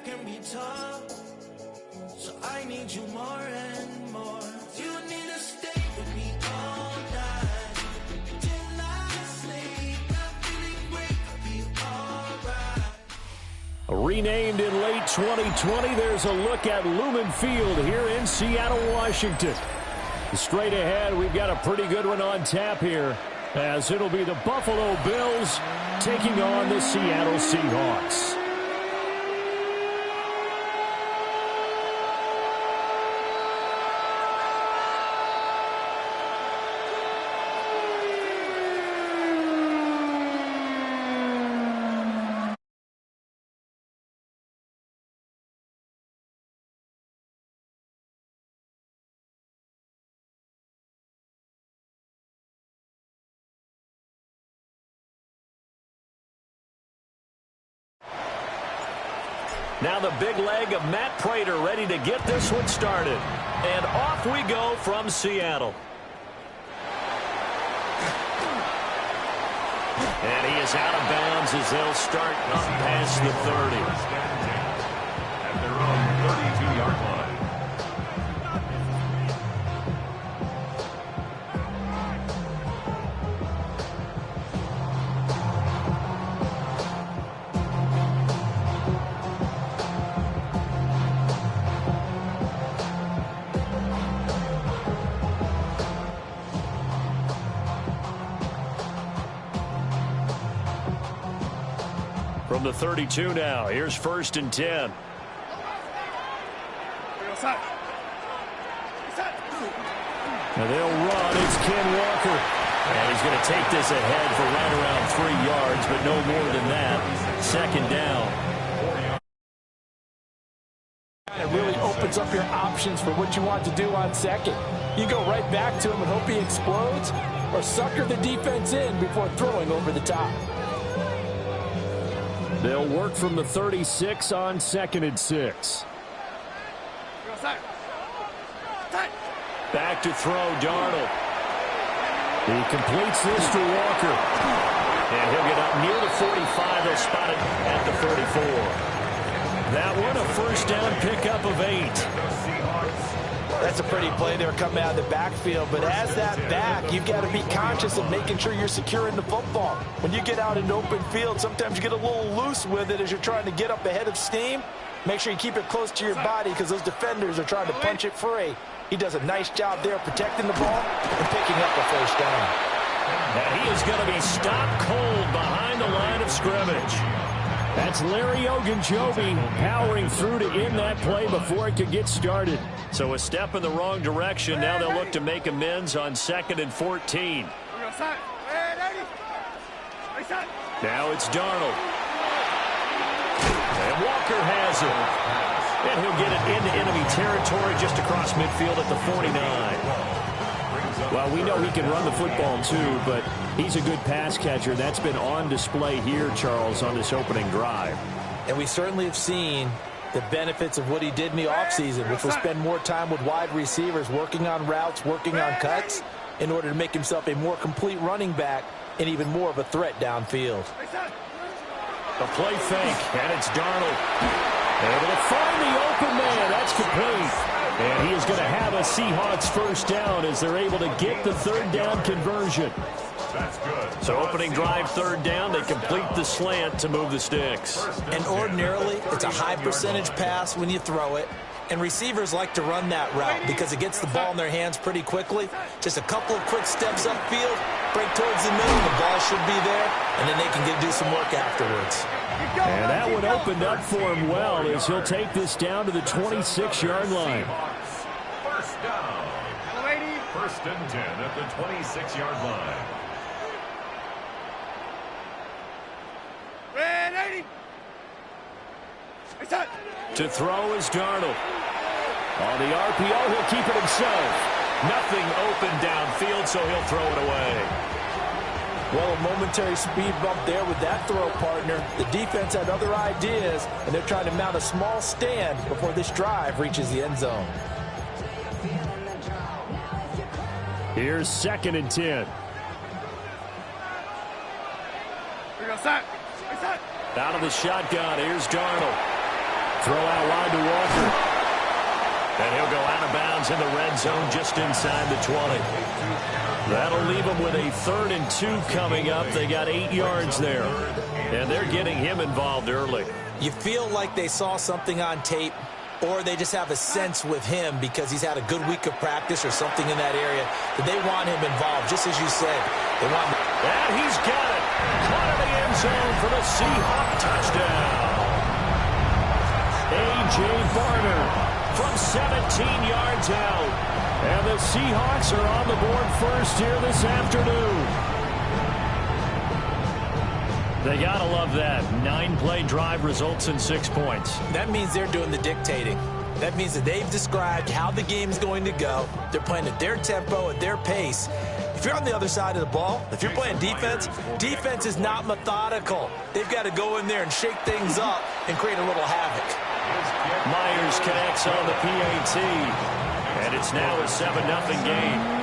can be tough, so I need you more and more. You need to stay with me all night till I sleep. Not feeling great, I'll be alright. Renamed in late 2020, there's a look at Lumen Field here in Seattle, Washington. Straight ahead, we've got a pretty good one on tap here, as it'll be the Buffalo Bills taking on the Seattle Seahawks. Now the big leg of Matt Prater ready to get this one started. And off we go from Seattle. And he is out of bounds as they'll start up past the 30. At their own 32-yard line. From the 32 now, here's 1st and 10. Now they'll run. It's Ken Walker. And he's going to take this ahead for right around 3 yards, but no more than that. 2nd down. It really opens up your options for what you want to do on 2nd. You go right back to him and hope he explodes, or sucker the defense in before throwing over the top. They'll work from the 36 on 2nd and 6. Back to throw, Darnold. He completes this to Walker. And he'll get up near the 45. They'll spot it at the 34. That one, a 1st down pickup of 8. That's a pretty play there coming out of the backfield, but as that back, you've got to be conscious of making sure you're securing the football. When you get out in open field, sometimes you get a little loose with it as you're trying to get up ahead of steam. Make sure you keep it close to your body because those defenders are trying to punch it free. He does a nice job there protecting the ball and picking up the 1st down. And he is going to be stopped cold behind the line of scrimmage. That's Larry Ogunjobi powering through to end that play before it could get started. So a step in the wrong direction. Now they'll look to make amends on 2nd and 14. Now it's Darnold. And Walker has it. And he'll get it into enemy territory just across midfield at the 49. Well, we know he can run the football too, but he's a good pass catcher. That's been on display here, Charles, on this opening drive. And we certainly have seen the benefits of what he did in the offseason, which was spend more time with wide receivers, working on routes, working on cuts, in order to make himself a more complete running back and even more of a threat downfield. A play fake, and it's Darnold. Able to find the open man. That's complete. And he is going to have a Seahawks 1st down as they're able to get the 3rd down conversion. That's good. So opening drive 3rd down, they complete the slant to move the sticks. And ordinarily, it's a high percentage pass when you throw it. And receivers like to run that route because it gets the ball in their hands pretty quickly. Just a couple of quick steps upfield, break towards the middle, the ball should be there, and then they can do some work afterwards. And that one opened up for him well as he'll take this down to the 26-yard line. 1st down. 1st and 10 at the 26-yard line. To throw is Darnold. On the RPO, he'll keep it himself. Nothing open downfield, so he'll throw it away. Well, a momentary speed bump there with that throw partner. The defense had other ideas, and they're trying to mount a small stand before this drive reaches the end zone. Here's 2nd and 10. Here we go, set. Out of the shotgun, here's Darnold. Throw out wide to Walker. And he'll go out of bounds in the red zone just inside the 20. That'll leave them with a 3rd and 2 coming up. They got 8 yards there. And they're getting him involved early. You feel like they saw something on tape, or they just have a sense with him because he's had a good week of practice or something in that area that they want him involved, just as you said. They want him. And he's got it. Caught in the end zone for the Seahawk touchdown. A.J. Barner from 17 yards out. And the Seahawks are on the board first here this afternoon. They got to love that. 9-play drive results in 6 points. That means they're doing the dictating. That means that they've described how the game's going to go. They're playing at their tempo, at their pace. If you're on the other side of the ball, if you're playing defense, defense is not methodical. They've got to go in there and shake things up and create a little havoc. Myers connects on the PAT. And it's now a 7-0 game.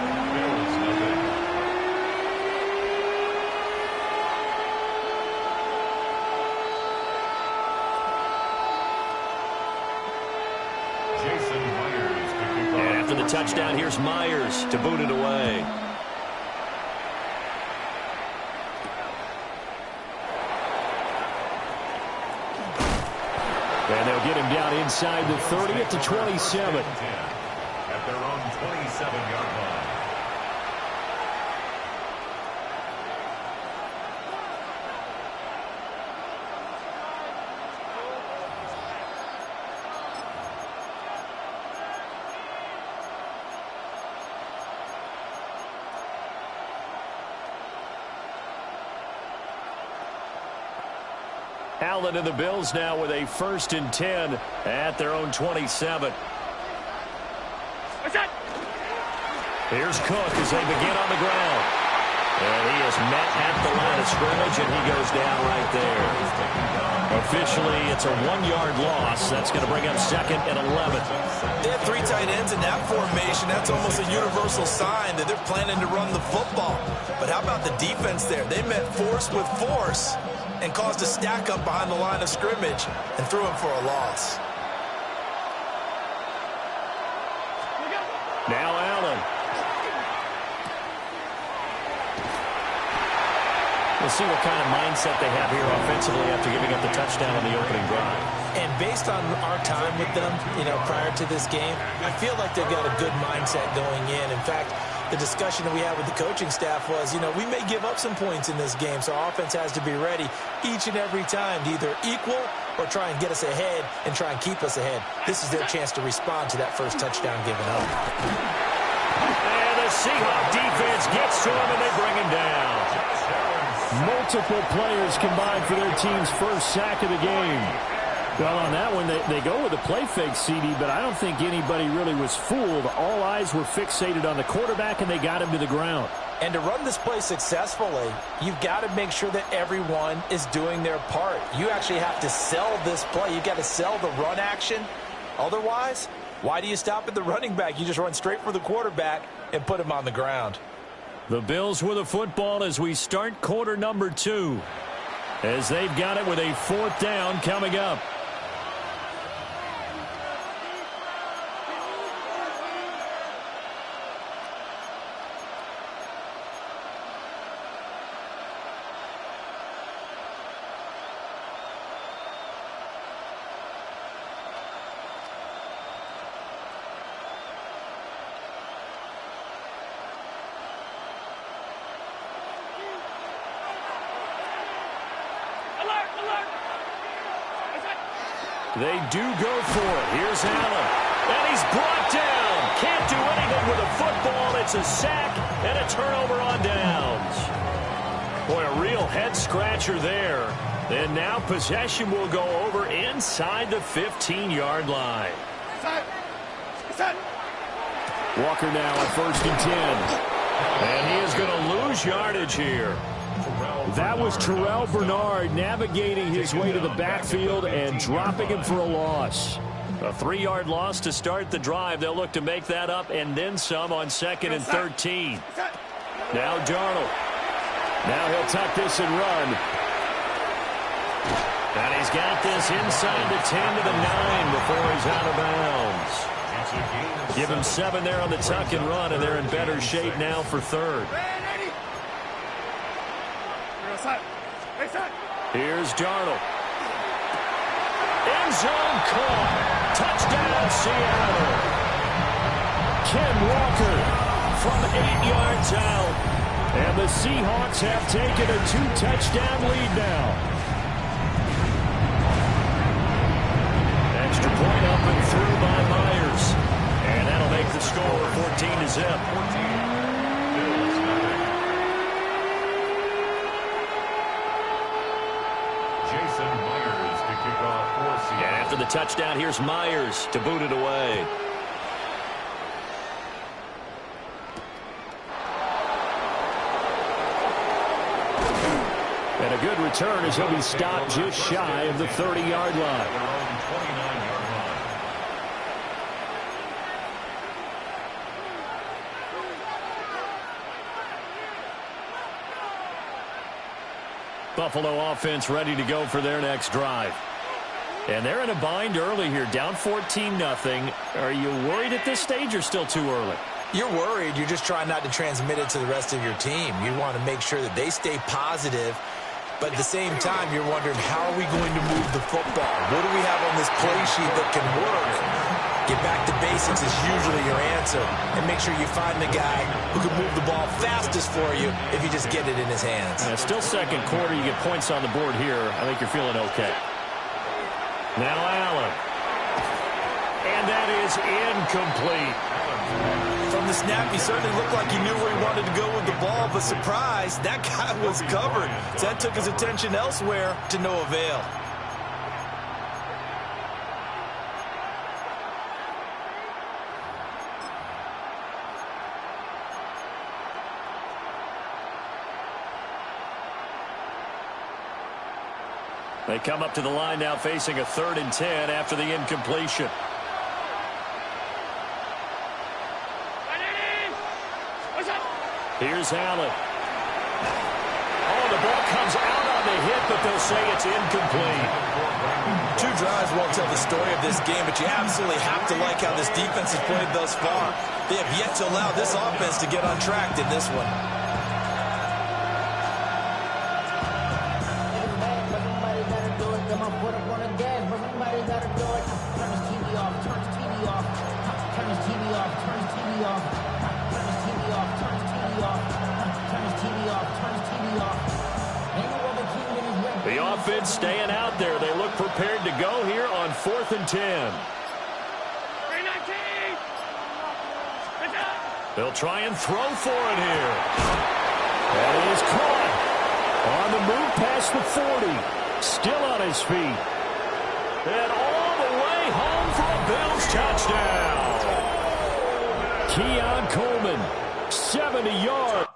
The touchdown, here's Myers to boot it away. And they'll get him down inside the 30 at the 27. At their own 27-yard line. Allen and the Bills now with a 1st and 10 at their own 27. Here's Cook as they begin on the ground. And he is met at the line of scrimmage, and he goes down right there. Officially, it's a 1-yard loss. That's going to bring up 2nd and 11. They have 3 tight ends in that formation. That's almost a universal sign that they're planning to run the football. But how about the defense there? They met force with force and caused a stack up behind the line of scrimmage and threw him for a loss. Now Allen. We'll see what kind of mindset they have here offensively after giving up the touchdown on the opening drive. And based on our time with them, prior to this game, I feel like they've got a good mindset going in. In fact, the discussion that we had with the coaching staff was, we may give up some points in this game, so our offense has to be ready each and every time to either equal or try and get us ahead and try and keep us ahead. This is their chance to respond to that first touchdown given up. And the Seahawks defense gets to him, and they bring him down. Multiple players combined for their team's first sack of the game. Well, on that one, they go with a play fake, CD, but I don't think anybody really was fooled. All eyes were fixated on the quarterback, and they got him to the ground. And to run this play successfully, you've got to make sure that everyone is doing their part. You actually have to sell this play. You've got to sell the run action. Otherwise, why do you stop at the running back? You just run straight for the quarterback and put him on the ground. The Bills with a football as we start quarter number 2, as they've got it with a 4th down coming up. They do go for it. Here's Allen. And he's brought down. Can't do anything with a football. It's a sack and a turnover on downs. Boy, a real head-scratcher there. And now possession will go over inside the 15-yard line. Walker now at 1st and 10. And he is going to lose yardage here. That was Terrell Bernard navigating his way to the backfield and dropping him for a loss. A 3-yard loss to start the drive. They'll look to make that up and then some on 2nd and 13. Now Darnold. Now he'll tuck this and run. And he's got this inside the 10 to the 9 before he's out of bounds. Give him 7 there on the tuck and run, and they're in better shape now for third. Here's Darnold. End zone caught. Touchdown, Seattle. Ken Walker from 8 yards out. And the Seahawks have taken a 2-touchdown lead now. Extra point up and through by Myers. And that'll make the score 14-0. And after the touchdown, here's Myers to boot it away. And a good return as he'll be stopped just shy of the 30-yard line. Buffalo offense ready to go for their next drive. And they're in a bind early here, down 14-0. Are you worried at this stage or still too early? You're worried. You're just trying not to transmit it to the rest of your team. You want to make sure that they stay positive. But at the same time, you're wondering, how are we going to move the football? What do we have on this play sheet that can work? Get back to basics is usually your answer. And make sure you find the guy who can move the ball fastest for you if you just get it in his hands. Still second quarter. You get points on the board here. I think you're feeling okay. Now Allen. And that is incomplete. From the snap, he certainly looked like he knew where he wanted to go with the ball, but surprise, that guy was covered. So that took his attention elsewhere to no avail. They come up to the line now facing a 3rd and 10 after the incompletion. Here's Allen. Oh, the ball comes out on the hit, but they'll say it's incomplete. 2 drives won't tell the story of this game, but you absolutely have to like how this defense has played thus far. They have yet to allow this offense to get untracked in this one. The offense staying out there. They look prepared to go here on 4th and 10. They'll try and throw for it here. And it is caught. On the move past the 40. Still on his feet. And all the way home for a Bills touchdown. Keon Coleman, 70 yards.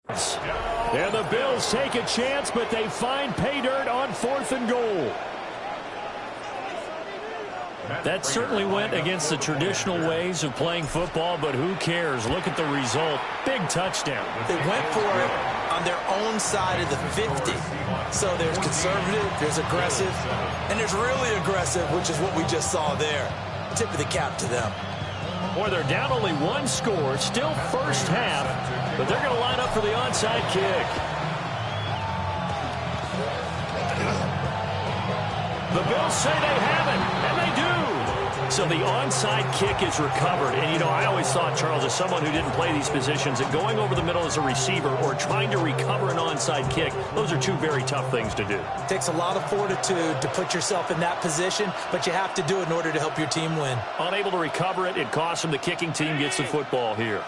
And the Bills take a chance, but they find pay dirt on 4th and goal. That certainly went against the traditional ways of playing football, but who cares? Look at the result. Big touchdown. They went for it on their own side of the 50. So there's conservative, there's aggressive, and there's really aggressive, which is what we just saw there. Tip of the cap to them. Boy, they're down only 1 score, still first half, but they're going to line up for the onside kick. The Bills say they have it, and they do. So the onside kick is recovered. And, you know, I always thought, Charles, as someone who didn't play these positions, that going over the middle as a receiver or trying to recover an onside kick, those are two very tough things to do. It takes a lot of fortitude to put yourself in that position, but you have to do it in order to help your team win. Unable to recover it, it costs him. The kicking team gets the football here.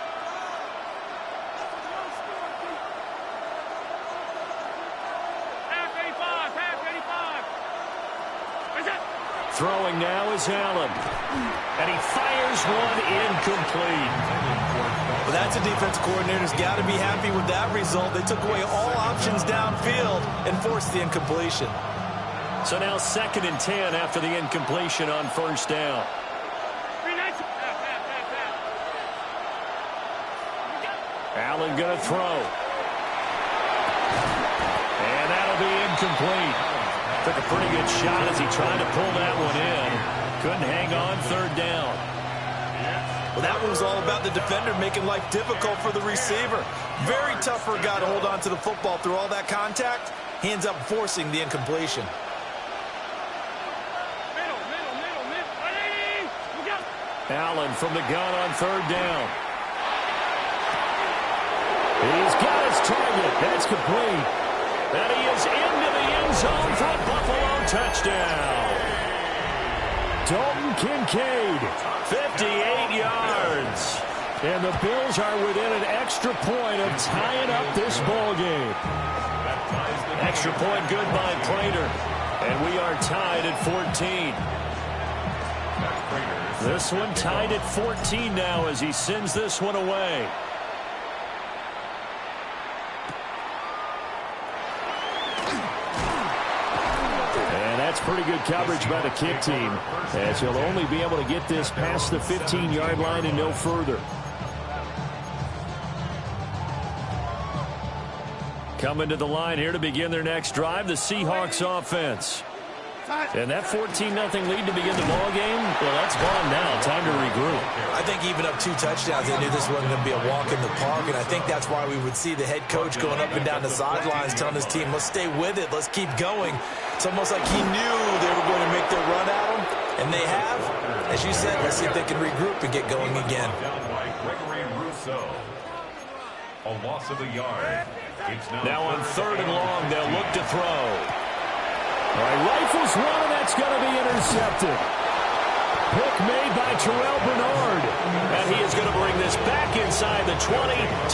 Throwing now is Allen. And he fires one incomplete. Well, that's a defense coordinator's got to be happy with that result. They took away all options downfield and forced the incompletion. So now 2nd and 10 after the incompletion on 1st down. Allen going to throw. And that'll be incomplete. Took a pretty good shot as he tried to pull that one in. Couldn't hang on 3rd down. Well, that one was all about the defender making life difficult for the receiver. Very tough for a guy to hold on to the football through all that contact. He ends up forcing the incompletion. Allen from the gun on 3rd down. He's got his target. That's complete. And he is into the end zone for a Buffalo touchdown. Dalton Kincaid, 58 yards. And the Bills are within an extra point of tying up this ball game. Extra point good by Prater. And we are tied at 14. This one tied at 14 now as he sends this one away. That's pretty good coverage by the kick team, as he'll only be able to get this past the 15-yard line and no further. Coming to the line here to begin their next drive, the Seahawks offense. And that 14-0 lead to begin the ball game, well, that's gone now. Time to regroup. I think even up 2 touchdowns, they knew this wasn't going to be a walk in the park, and I think that's why we would see the head coach going up and down the sidelines telling his team, let's stay with it, let's keep going. It's almost like he knew they were going to make their run at him, and they have. As you said, let's see if they can regroup and get going again. A loss of a yard. Now on 3rd and long, they'll look to throw. All right, rifles one, and that's going to be intercepted. Pick made by Terrell Bernard. And he is going to bring this back inside the 20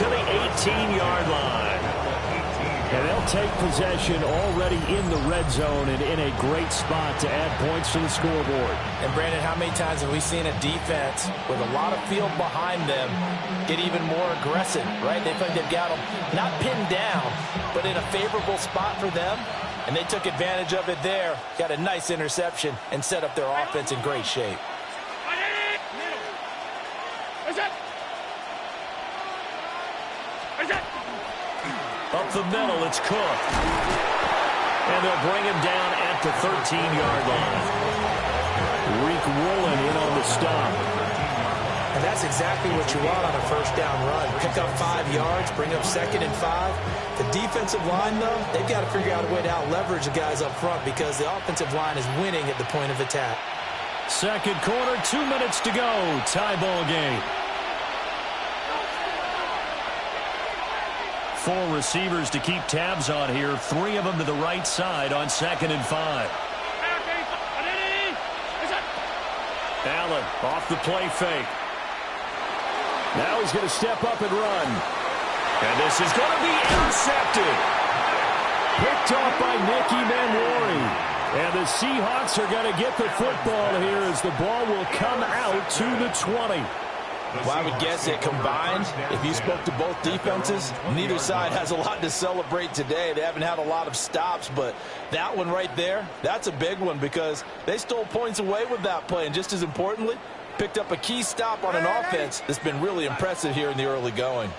to the 18-yard line. And they'll take possession already in the red zone and in a great spot to add points to the scoreboard. And, Brandon, how many times have we seen a defense with a lot of field behind them get even more aggressive, right? They feel like they've got them not pinned down, but in a favorable spot for them. And they took advantage of it there, got a nice interception, and set up their offense in great shape. Up the middle, it's Cook. And they'll bring him down at the 13-yard line. Reek Woolen in on the stop. And that's exactly what you want on a 1st down run. Pick up 5 yards, bring up 2nd and 5. The defensive line, though, they've got to figure out a way to out-leverage the guys up front because the offensive line is winning at the point of attack. 2nd quarter, 2 minutes to go. Tie ball game. 4 receivers to keep tabs on here. 3 of them to the right side on 2nd and 5. Allen off the play fake. Now he's going to step up and run. And this is going to be intercepted. Picked off by Nicky Manwari. And the Seahawks are going to get the football here as the ball will come out to the 20. Well, I would guess that combined, if you spoke to both defenses, neither side has a lot to celebrate today. They haven't had a lot of stops, but that one right there, that's a big one because they stole points away with that play. And just as importantly, picked up a key stop on an offense that's been really impressive here in the early going.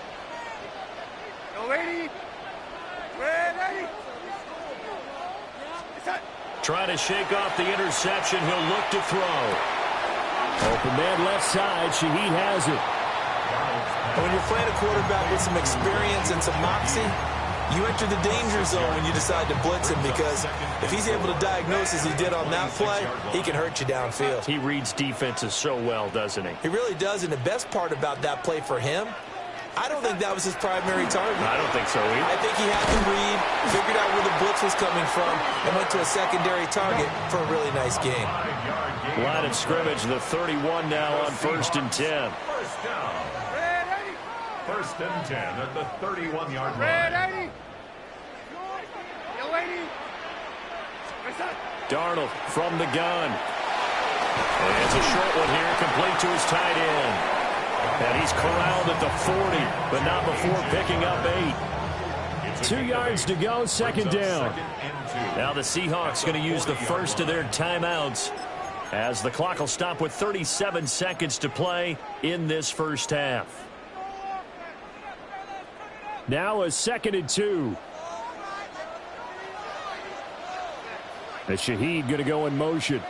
Trying to shake off the interception. He'll look to throw. Open man left side. Shaheed has it. When you're playing a quarterback with some experience and some moxie, You enter the danger zone when you decide to blitz him, because if he's able to diagnose as he did on that play, he can hurt you downfield. He reads defenses so well, doesn't he? He really does, and the best part about that play for him, I don't think that was his primary target. I don't think so either. I think he had the read, figured out where the blitz was coming from, and went to a secondary target for a really nice game. Line of scrimmage, the 31 now on 1st and 10. First down. 1st and 10 at the 31-yard line. Darnold from the gun. And it's a short one here, complete to his tight end. And he's corralled at the 40, but not before picking up 8. 2 yards to go, 2nd down. Now the Seahawks going to use the first of their timeouts, as the clock will stop with 37 seconds to play in this first half. Now a 2nd and 2. As Shaheed going to go in motion.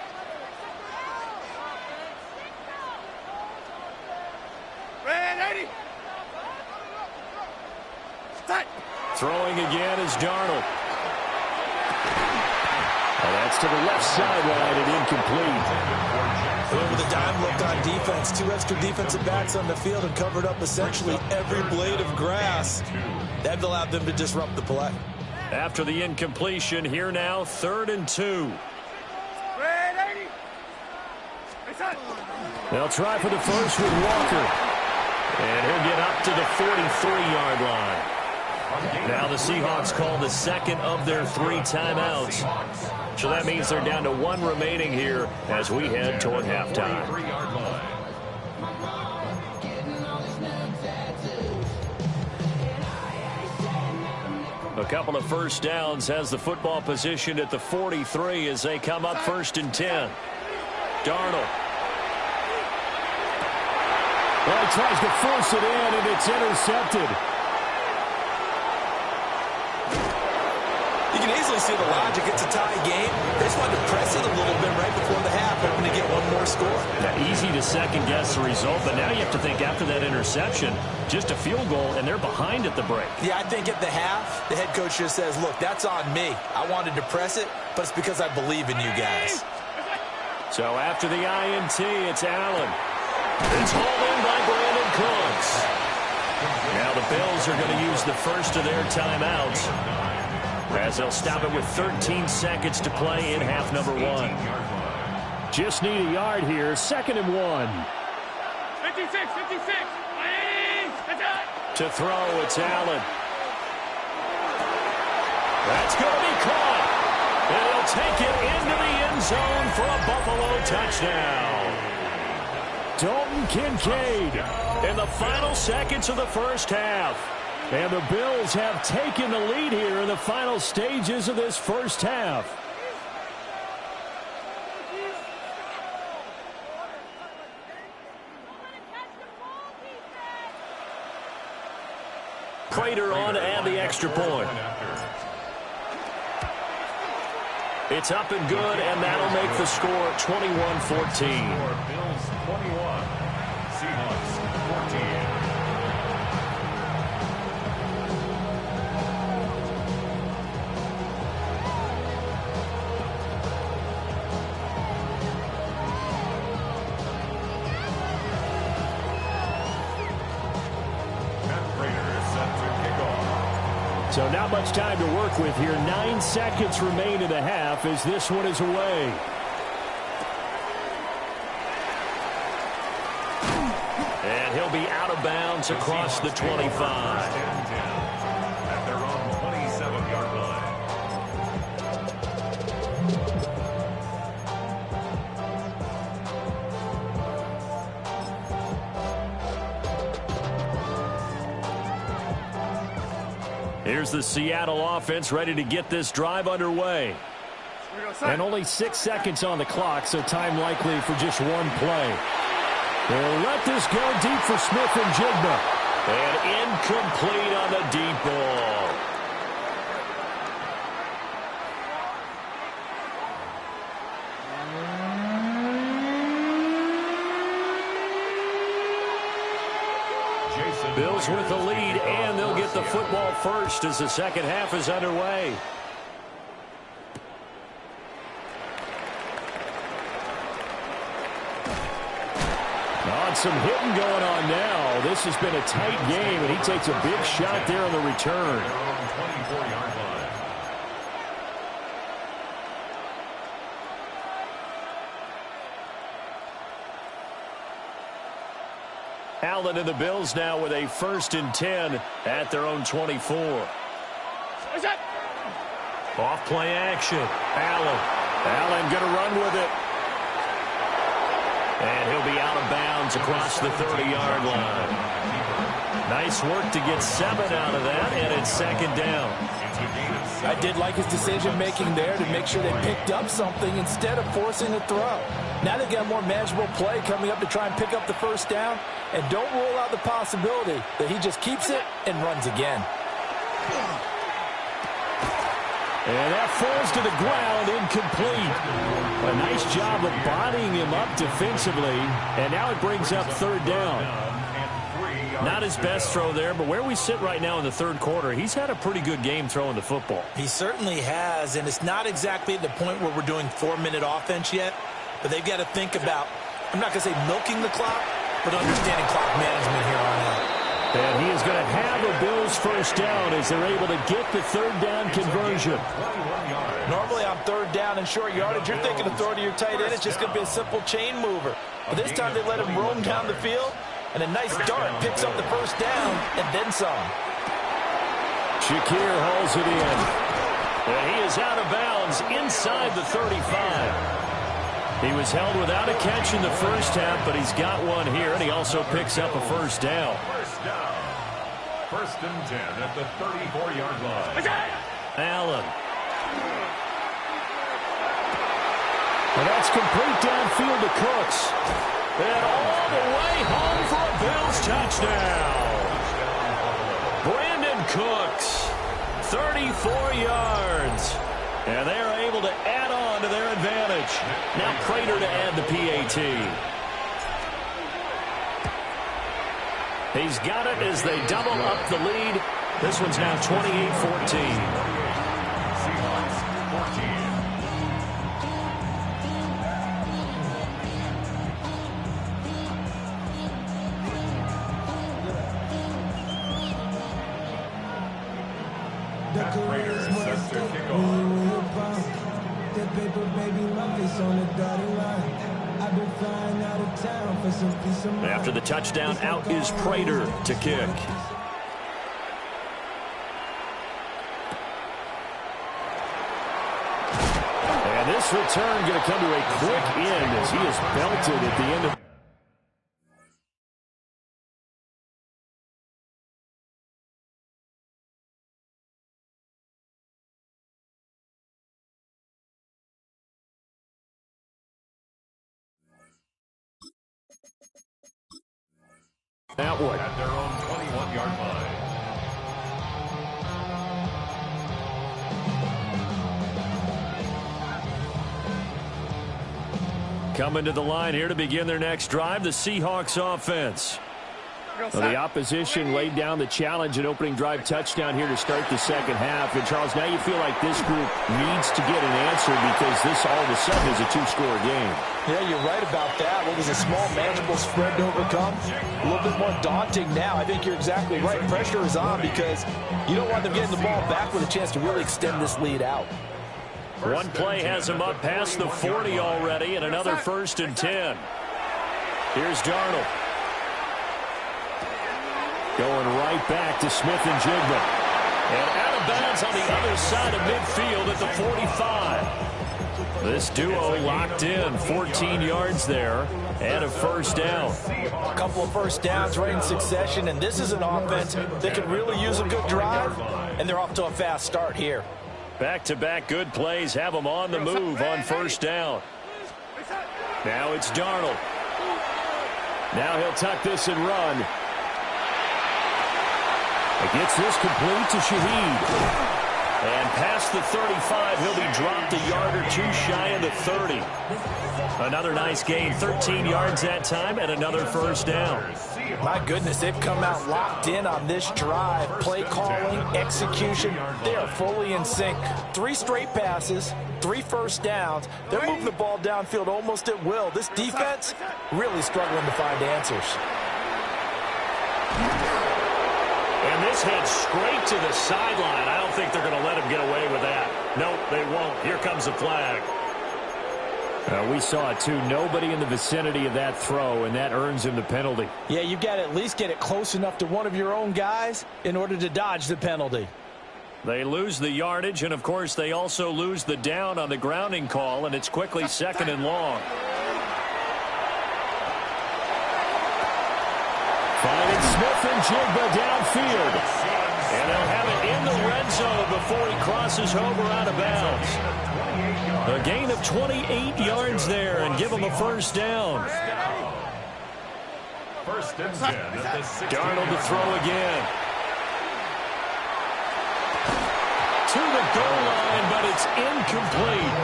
Throwing again is Darnold. And that's to the left sideline and incomplete. With a dime look on defense, 2 extra defensive backs on the field and covered up essentially every blade of grass. That allowed them to disrupt the play. After the incompletion, here now, 3rd and 2. They'll try for the first with Walker. And he'll get up to the 43-yard line. Now the Seahawks call the second of their 3 timeouts. So that means they're down to 1 remaining here as we head toward halftime. A couple of first downs, has the football position at the 43 as they come up 1st and 10. Darnold. Well, he tries to force it in, and it's intercepted. You can easily see the logic. It's a tie game. They just wanted to press it a little bit right before the half, hoping to get 1 more score. Now, easy to second-guess the result, but now you have to think after that interception, just a field goal, and they're behind at the break. Yeah, I think at the half, the head coach just says, look, that's on me. I wanted to press it, but it's because I believe in you guys. So after the INT, it's Allen. It's hauled in by Brandon Cooks. Now the Bills are going to use the first of their timeouts, as they'll stop it with 13 seconds to play in half number 1. Just need a yard here, 2nd and 1. 56. To throw, it's Allen. That's going to be caught. And he'll take it into the end zone for a Buffalo touchdown. Dalton Kincaid In the final seconds of the first half. And the Bills have taken the lead here in the final stages of this first half. Prater on to add the extra point. It's up and good, and that'll make the score 21-14. Bills 21, Seahawks 14. So not much time to work with here. 9 seconds remain in the half as this one is away. And he'll be out of bounds across the 25. At their own 27-yard line. Here's the Seattle offense ready to get this drive underway. And only 6 seconds on the clock, so time likely for just one play. They'll let this go deep for Smith and Jigba. And incomplete on the deep ball. Bills Eagles with the lead, and they'll get the football first as the second half is underway. Some hitting going on now. This has been a tight game, and he takes a big shot there on the return. 24-yard line. Allen and the Bills now with a 1st and 10 at their own 24. Off play action. Allen going to run with it. And he'll be out of bounds across the 30-yard line. Nice work to get 7 out of that, and it's 2nd down. I did like his decision-making there to make sure they picked up something instead of forcing a throw. Now they've got more manageable play coming up to try and pick up the 1st down, and don't rule out the possibility that he just keeps it and runs again. And that falls to the ground, incomplete. A nice job of bodying him up defensively, and now it brings up 3rd down. Not his best throw there, but where we sit right now in the 3rd quarter, he's had a pretty good game throwing the football. He certainly has, and it's not exactly at the point where we're doing 4-minute offense yet, but they've got to think about, I'm not going to say milking the clock, but understanding clock management here on out. And he is going to have a Bills 1st down as they're able to get the 3rd down conversion. Normally on 3rd down and short yardage, you're thinking of throwing to your tight end. It's just going to be a simple chain mover. But this time they let him roam down the field, and a nice dart picks up the 1st down and then some. Shakir hauls it in. And he is out of bounds inside the 35. He was held without a catch in the 1st half, but he's got one here, and he also picks up a 1st down. 1st and 10 at the 34-yard line. Allen. And that's complete downfield to Cooks. And all the way home for a Bills touchdown. Brandon Cooks, 34 yards. And they are able to add on to their advantage. Now Prater to add the PAT. He's got it as they double up the lead. This one's now 28-14. After the touchdown, out is Prater to kick. And this return going to come to a quick end as he is belted at the end of that one. At their own 21-yard line. Coming to the line here to begin their next drive, the Seahawks offense. Well, the opposition laid down the challenge and opening drive touchdown here to start the 2nd half. And, Charles, now you feel like this group needs to get an answer because this all of a sudden is a 2-score game. Yeah, you're right about that. What was a small, manageable spread to overcome? A little bit more daunting now. I think you're exactly right. Pressure is on because you don't want them getting the ball back with a chance to really extend this lead out. One play has him up past the 40 already, and another 1st and 10. Here's Darnold. Going right back to Smith and Jigba. And out of bounds on the other side of midfield at the 45. This duo locked in, 14 yards there, and a 1st down. A couple of 1st downs right in succession, and this is an offense that could really use a good drive, and they're off to a fast start here. Back-to-back good plays have them on the move on 1st down. Now it's Darnold. Now he'll tuck this and run. He gets this complete to Shaheed. And past the 35, he'll be dropped a yard or two shy of the 30. Another nice gain, 13 yards that time, and another 1st down. My goodness, they've come out locked in on this drive. Play calling, execution, they are fully in sync. 3 straight passes, 3 first downs. They're moving the ball downfield almost at will. This defense really struggling to find answers. And this heads straight to the sideline. I don't think they're going to let him get away with that. Nope, they won't. Here comes the flag. We saw it, too. Nobody in the vicinity of that throw, and that earns him the penalty. Yeah, you've got to at least get it close enough to one of your own guys in order to dodge the penalty. They lose the yardage, and, of course, they also lose the down on the grounding call, and it's quickly 2nd and long. Finding Smith-Njigba downfield. And they'll have it in the red zone before he crosses over out of bounds. A gain of 28 yards there and give him a first down. First and 10 at the 16. Darnold to throw again. To the goal line, but it's incomplete.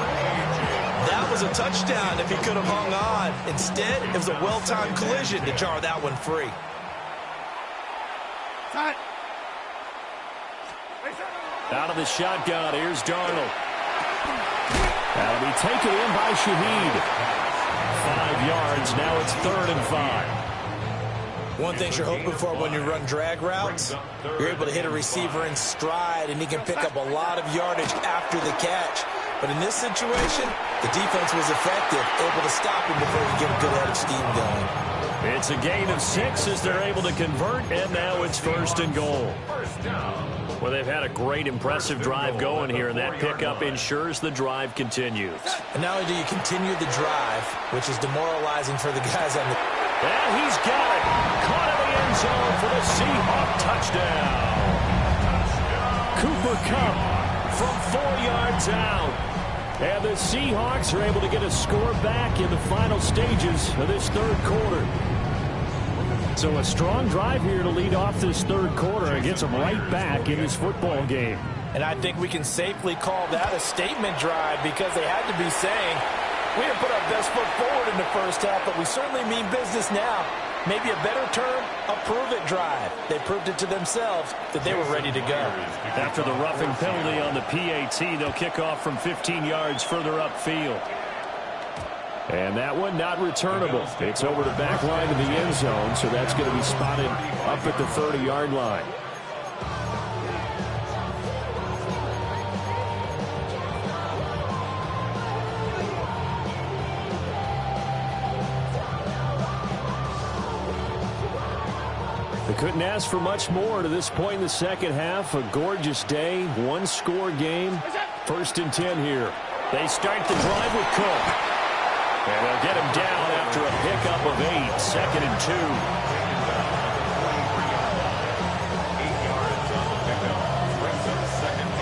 That was a touchdown if he could have hung on. Instead, it was a well-timed collision to jar that one free. Out of the shotgun, here's Darnold. That'll be taken in by Shaheed. 5 yards, now it's 3rd and 5. One thing you're hoping for when you run drag routes, you're able to hit a receiver in stride, and he can pick up a lot of yardage after the catch. But in this situation, the defense was effective, able to stop him before he get a good head of steam going. It's a gain of 6 as they're able to convert, and now it's 1st and goal. Well, they've had a great, impressive drive going here, and that pickup ensures the drive continues. And not only do you continue the drive, which is demoralizing for the guys on the... And he's got it. Caught in the end zone for the Seahawk touchdown. Cooper Kupp from 4 yards out. And the Seahawks are able to get a score back in the final stages of this 3rd quarter. So a strong drive here to lead off this 3rd quarter and gets them right back in this football game. And I think we can safely call that a statement drive because they had to be saying, we didn't put our best foot forward in the first half, but we certainly mean business now. Maybe a better term, a prove-it drive. They proved it to themselves that they were ready to go. After the roughing penalty on the PAT, they'll kick off from 15 yards further upfield. And that one not returnable. It's over the back line of the end zone, so that's going to be spotted up at the 30-yard line. They couldn't ask for much more to this point in the second half. A gorgeous day, 1-score game. 1st and 10 here. They start the drive with Cook. And they'll get him down after a pickup of 8. 2nd and 2. 8 yards on the pickup. Brings up 2nd and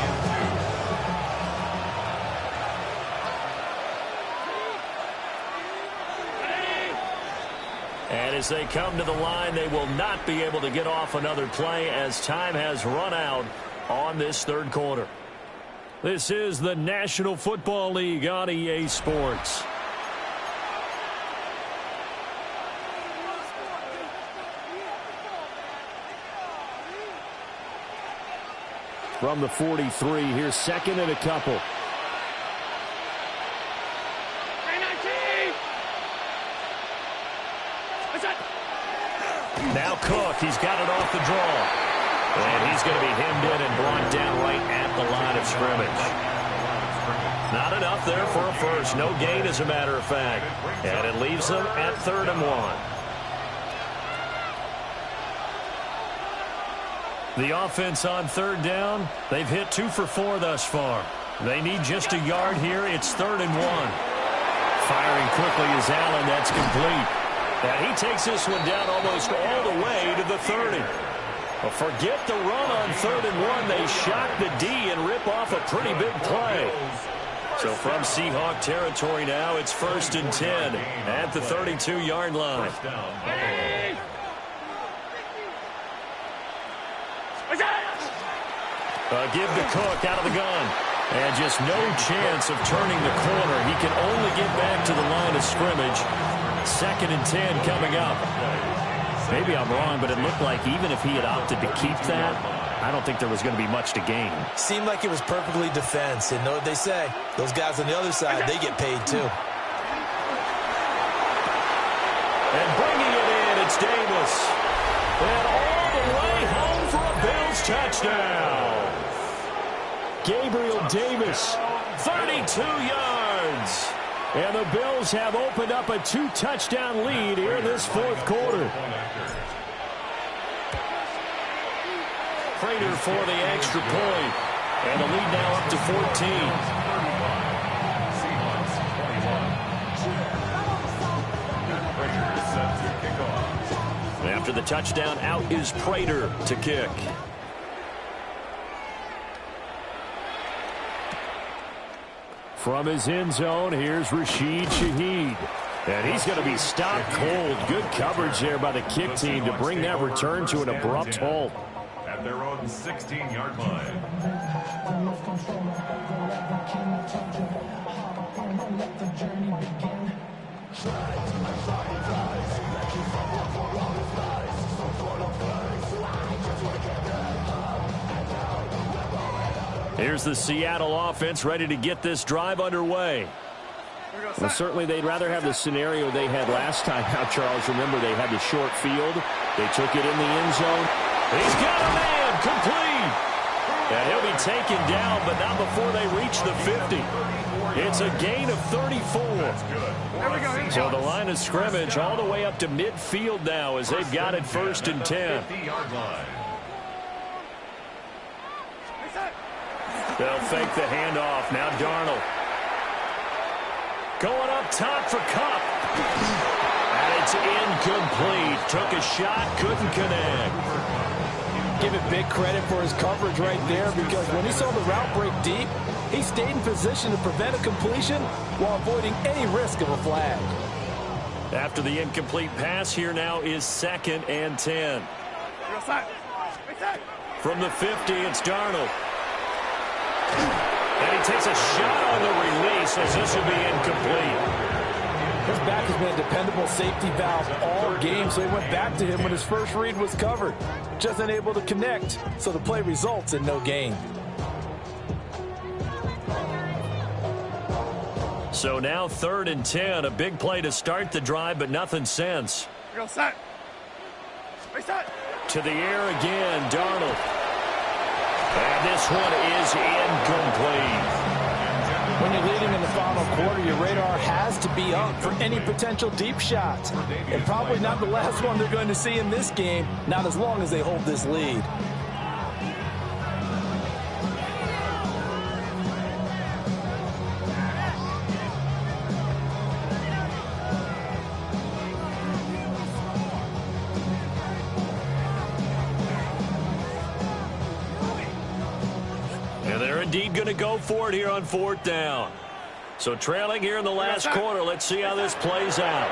2. And as they come to the line, they will not be able to get off another play as time has run out on this 3rd quarter. This is the National Football League on EA Sports. From the 43, here's 2nd and a couple. Now Cook, he's got it off the draw. And he's going to be hemmed in and brought down right at the line of scrimmage. Not enough there for a first. No gain, as a matter of fact. And it leaves them at 3rd and 1. The offense on 3rd down, they've hit 2 for 4 thus far. They need just a yard here. It's 3rd and 1. Firing quickly is Allen. That's complete. And he takes this one down almost all the way to the 30. Well, forget the run on 3rd and 1. They shock the D and rip off a pretty big play. So from Seahawk territory now, it's 1st and 10 at the 32-yard line. Give to Cook out of the gun. And just no chance of turning the corner. He can only get back to the line of scrimmage. 2nd and 10 coming up. Maybe I'm wrong, but it looked like even if he had opted to keep that, I don't think there was going to be much to gain. Seemed like it was perfectly defense. And know what they say? Those guys on the other side, they get paid too. And bringing it in, it's Davis. And all the way home for a Bills touchdown. Gabriel Davis, 32 yards. And the Bills have opened up a 2-touchdown lead here in this fourth quarter. Prater for the extra point. And the lead now up to 14. After the touchdown, out is Prater to kick. From his end zone, here's Rashid Shaheed. And he's going to be stopped cold. Good coverage there by the kick team to bring that return to an abrupt halt. At their own 16-yard line. Here's the Seattle offense ready to get this drive underway. Well, certainly they'd rather have the scenario they had last time out, Charles. Remember, they had the short field. They took it in the end zone. He's got a man complete. And he'll be taken down, but not before they reach the 50. It's a gain of 34. So the line of scrimmage all the way up to midfield now as they've got it 1st and 10. They'll fake the handoff. Now Darnold. Going up top for Kupp. And it's incomplete. Took a shot, couldn't connect. Give it big credit for his coverage right there, because when he saw the route break deep, he stayed in position to prevent a completion while avoiding any risk of a flag. After the incomplete pass, here now is 2nd and 10. From the 50, it's Darnold. And he takes a shot on the release as this will be incomplete. His back has been a dependable safety valve all game, so he went back to him when his first read was covered. Just unable to connect, so the play results in no gain. So now 3rd and 10, a big play to start the drive, but nothing since. To the air again, Darnold. And this one is incomplete. When you're leading in the final quarter, your radar has to be up for any potential deep shots. And probably not the last one they're going to see in this game, not as long as they hold this lead. Indeed going to go for it here on 4th down. So trailing here in the last quarter. Let's see how this plays out.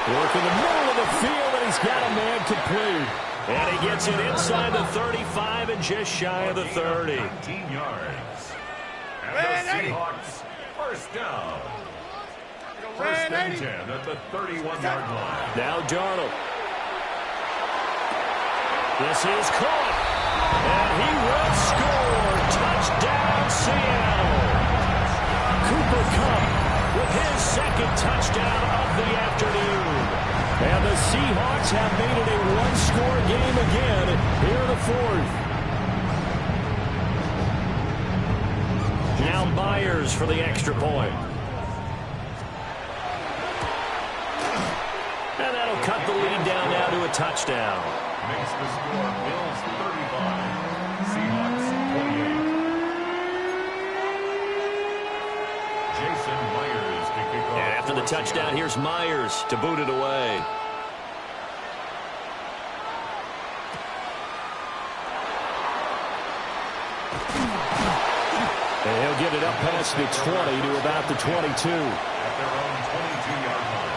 Work in the middle of the field, and he's got a man complete. And he gets it inside the 35 and just shy of the 30. 19 yards. And the Seahawks, 1st down. 1st and 10 at the 31-yard line. Now Darnold. This is caught. And he will score. Touchdown, Seattle. Cooper Kupp with his 2nd touchdown of the afternoon. And the Seahawks have made it a one-score game again here in the 4th. Now Myers for the extra point. And that'll cut the lead down now to a touchdown. Makes the score Bills 35, Seahawks 28. Jason Myers to kick off. And after the touchdown, here's Myers to boot it away. And he'll get it up past the 20 to about the 22. At their own 22-yard line.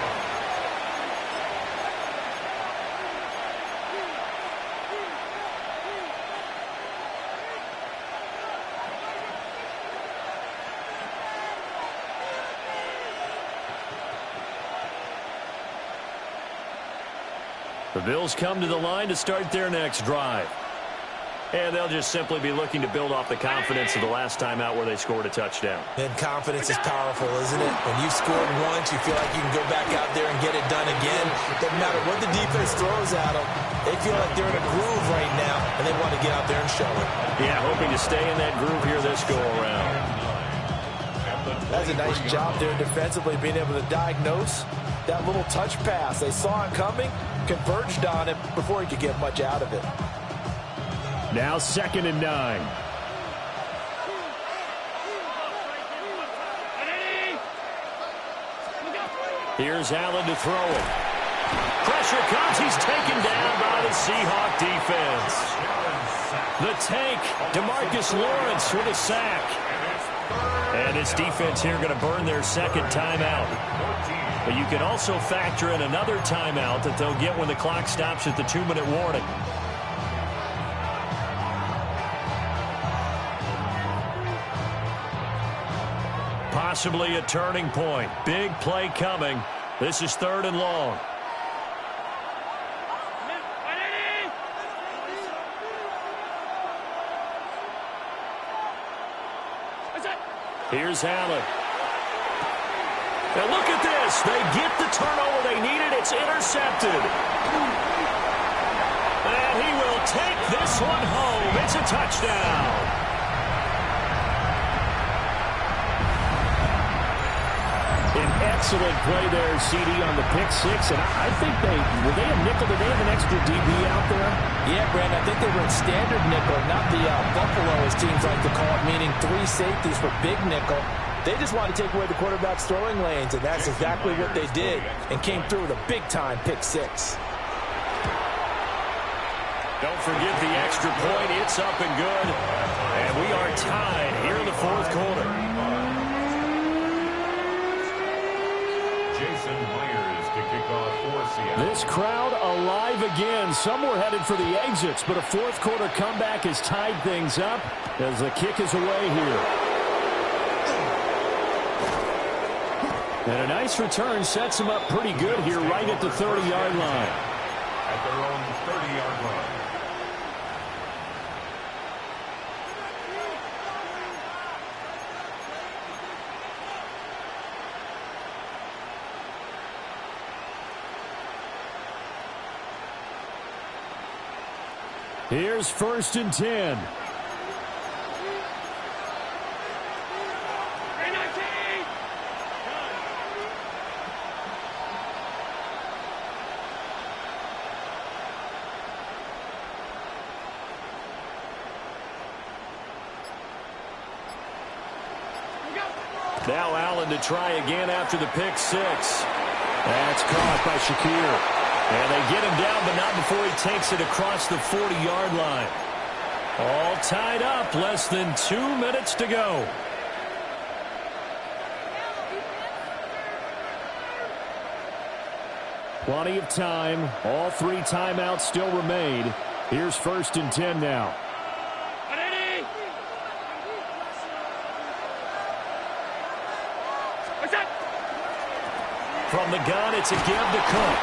The Bills come to the line to start their next drive. And they'll just simply be looking to build off the confidence of the last time out where they scored a touchdown. And confidence is powerful, isn't it? When you've scored once, you feel like you can go back out there and get it done again. Doesn't matter what the defense throws at them. They feel like they're in a groove right now, and they want to get out there and show it. Yeah, hoping to stay in that groove here this go-around. That's a nice job there defensively, being able to diagnose that little touch pass. They saw it coming, converged on it before he could get much out of it. Now 2nd and 9. Here's Allen to throw it. Pressure comes. He's taken down by the Seahawk defense. The tank, DeMarcus Lawrence with a sack. And this defense here going to burn their second timeout. But you can also factor in another timeout that they'll get when the clock stops at the 2-minute warning. Possibly a turning point. Big play coming. This is 3rd and long. Here's Allen. And look at this. They get the turnover they needed. It's intercepted. And he will take this one home. It's a touchdown. An excellent play there, CD, on the pick six. And I think were they a nickel? Did they have an extra DB out there? Yeah, Brandon, I think they were in standard nickel, not the Buffalo, as teams like to call it, meaning 3 safeties for big nickel. They just wanted to take away the quarterback's throwing lanes, and that's exactly what they did, and came through with a big-time pick six. Don't forget the extra point. It's up and good. And we are tied here in the 4th quarter. Jason Myers to kick off for Seattle. This crowd alive again. Some were headed for the exits, but a 4th quarter comeback has tied things up as the kick is away here. And a nice return sets them up pretty good here right at the 30-yard line. At their own 30-yard line. Here's 1st and 10. Now Allen to try again after the pick six. That's caught by Shakir. And they get him down, but not before he takes it across the 40-yard line. All tied up, less than 2 minutes to go. Plenty of time. All 3 timeouts still remain. Here's 1st and 10 now. From the gun, it's a give to Cook.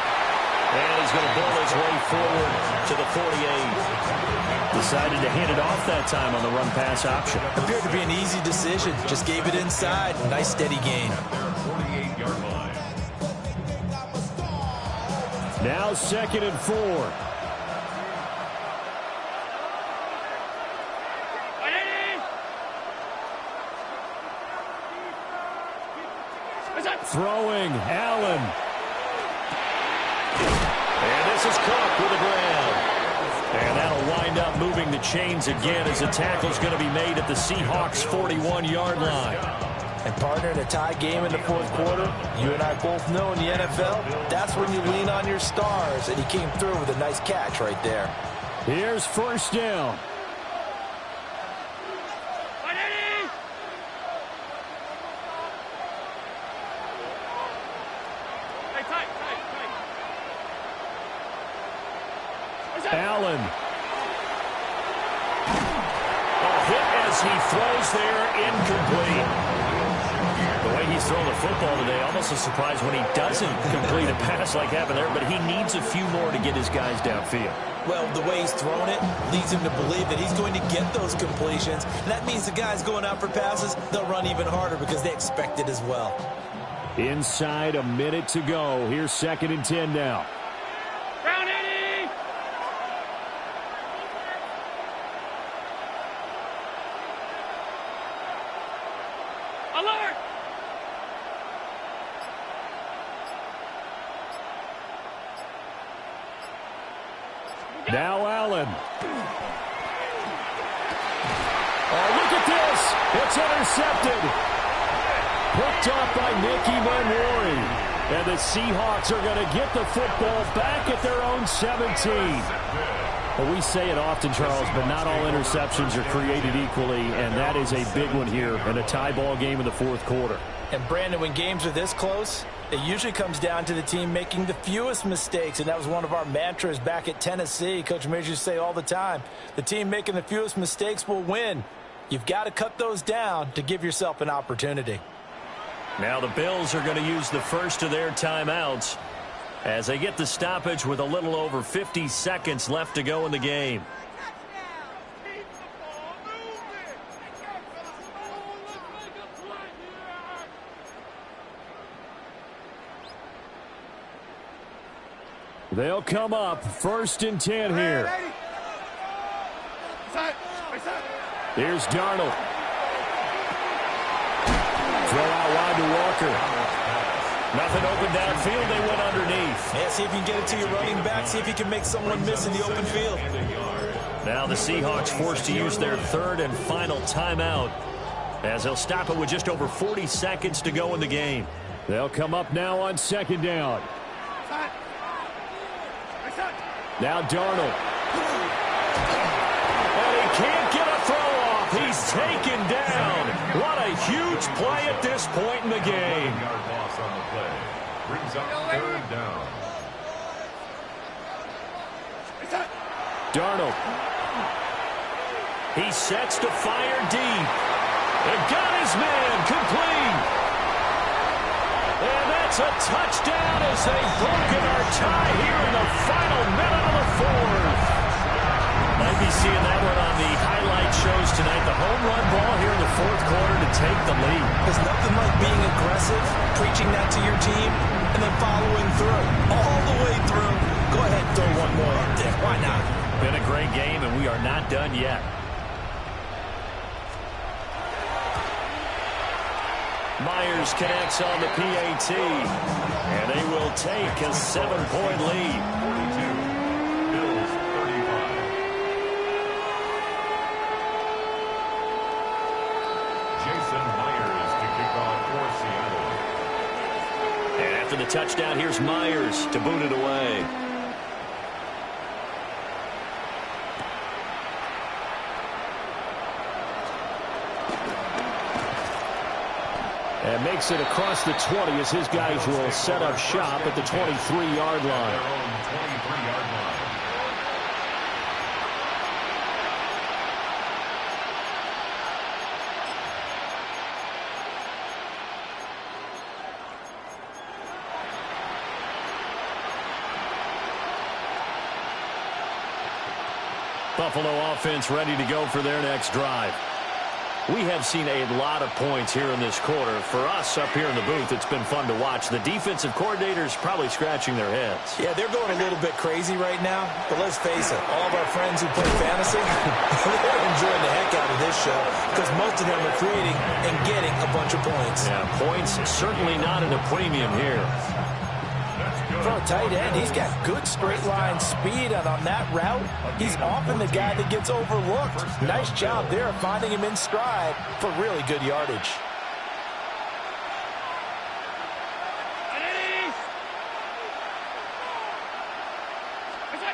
And he's going to build his way forward to the 48. Decided to hand it off that time on the run-pass option. Appeared to be an easy decision. Just gave it inside. Nice steady gain. Their 48-yard line. Now 2nd and 4. Throwing, Allen. And this is Cook with a grab. And that'll wind up moving the chains again as the tackle's going to be made at the Seahawks' 41-yard line. And, partner, in a tie game in the 4th quarter, you and I both know in the NFL, that's when you lean on your stars, and he came through with a nice catch right there. Here's 1st down. Allen. A hit as he throws there, incomplete. The way way he's thrown the football today, almost a surprise when he doesn't complete a pass like happened there, but he needs a few more to get his guys downfield. Well, the way he's thrown it leads him to believe that he's going to get those completions. And that means the guys going out for passes, they'll run even harder because they expect it as well. Inside a minute to go. Here's 2nd and 10 now. Brown Eddie! Alert! Now Allen. Oh, look at this. It's intercepted. Picked up by Nicky Manwari. And the Seahawks are going to get the football back at their own 17. Well, we say it often, Charles, but not all interceptions are created equally, and that is a big one here in a tie ball game in the 4th quarter. And, Brandon, when games are this close, it usually comes down to the team making the fewest mistakes, and that was one of our mantras back at Tennessee. Coach Mears used to say all the time, the team making the fewest mistakes will win. You've got to cut those down to give yourself an opportunity. Now the Bills are going to use the first of their timeouts as they get the stoppage with a little over 50 seconds left to go in the game. They'll come up 1st and 10 here. Here's Darnold. Throw out wide to Walker. Nothing open downfield. They went underneath. Yeah, see if you can get it to your running back. See if you can make someone miss in the open field. Now the Seahawks forced to use their 3rd and final timeout as they'll stop it with just over 40 seconds to go in the game. They'll come up now on 2nd down. Now Darnold. And he can't get a throw off. He's taken down. What a huge play at this point in the game. Yard loss on the play. Brings up 3rd down. Darnold. He sets to fire deep. And got his man complete. And that's a touchdown as they've broken our tie here in the final minute of the 4th. Might be seeing that one on the highlight shows tonight. The home run ball here in the 4th quarter to take the lead. There's nothing like being aggressive, preaching that to your team, and then following through, all the way through. Go ahead and throw one more up there. Why not? Been a great game, and we are not done yet. Myers connects on the PAT, and they will take a 7-point lead. 42, Bills 35. Jason Myers to kick off for Seattle. And after the touchdown, here's Myers to boot it away. And makes it across the 20 as his guys will set up shop at the 23-yard line. Their own 23-yard line. Buffalo offense ready to go for their next drive. We have seen a lot of points here in this quarter. For us up here in the booth, it's been fun to watch. The defensive coordinators probably scratching their heads. Yeah, they're going a little bit crazy right now, but let's face it, all of our friends who play fantasy, they're enjoying the heck out of this show because most of them are creating and getting a bunch of points. Yeah, points certainly not at a premium here. For a tight end, he's got good straight line speed, and on that route, he's often the guy that gets overlooked. Nice job there of finding him in stride for really good yardage.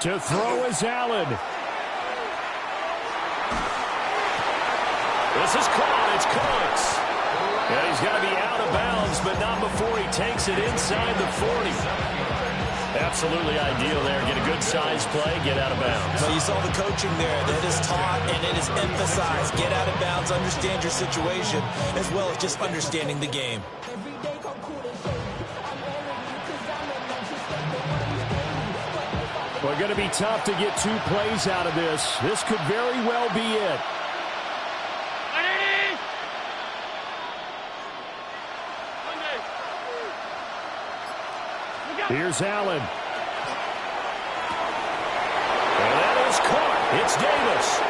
To throw is Allen. This is caught. It's Cooks. And he's got to be out of bounds, but not before he takes it inside the 40. Absolutely ideal there. Get a good size play, get out of bounds. Well, you saw the coaching there. That is taught and it is emphasized. Get out of bounds, understand your situation, as well as just understanding the game. going to be tough to get 2 plays out of this. This could very well be it. Here's Allen. And that is caught. It's Davis.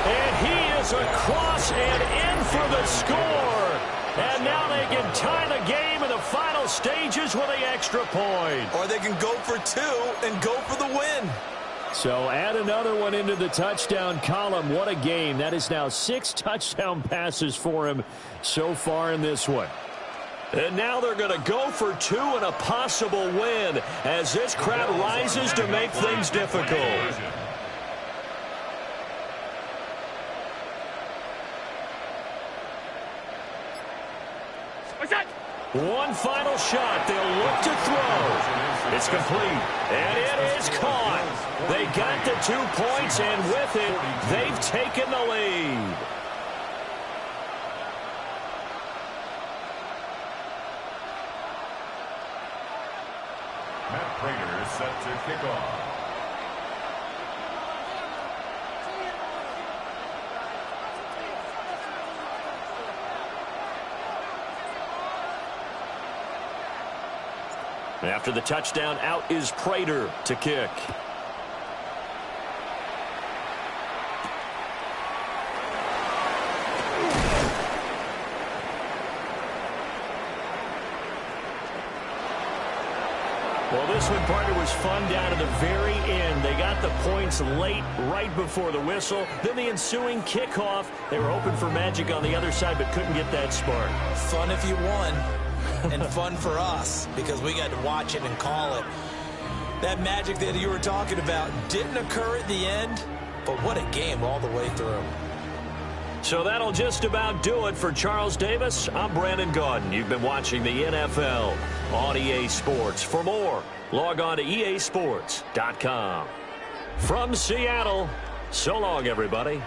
And he is across and in for the score. And now they can tie the game in the final stages with the extra point. Or they can go for 2 and go for the win. So add another one into the touchdown column. What a game. That is now 6 touchdown passes for him so far in this one. And now they're going to go for 2 and a possible win as this crowd rises to make things difficult. One final shot. They'll look to throw. It's complete. And it is caught. They got the 2 points, and with it, they've taken the lead. Matt Prater is set to kick off. After the touchdown, out is Prater to kick. Well, this one, partner, was fun down to the very end. They got the points late, right before the whistle. Then the ensuing kickoff. They were hoping for magic on the other side, but couldn't get that spark. Fun if you won, and fun for us because we got to watch it and call it. That magic that you were talking about didn't occur at the end, but what a game all the way through. So that'll just about do it for Charles Davis. I'm Brandon Gaudin. You've been watching the NFL on EA Sports. For more, log on to easports.com. From Seattle, so long, everybody.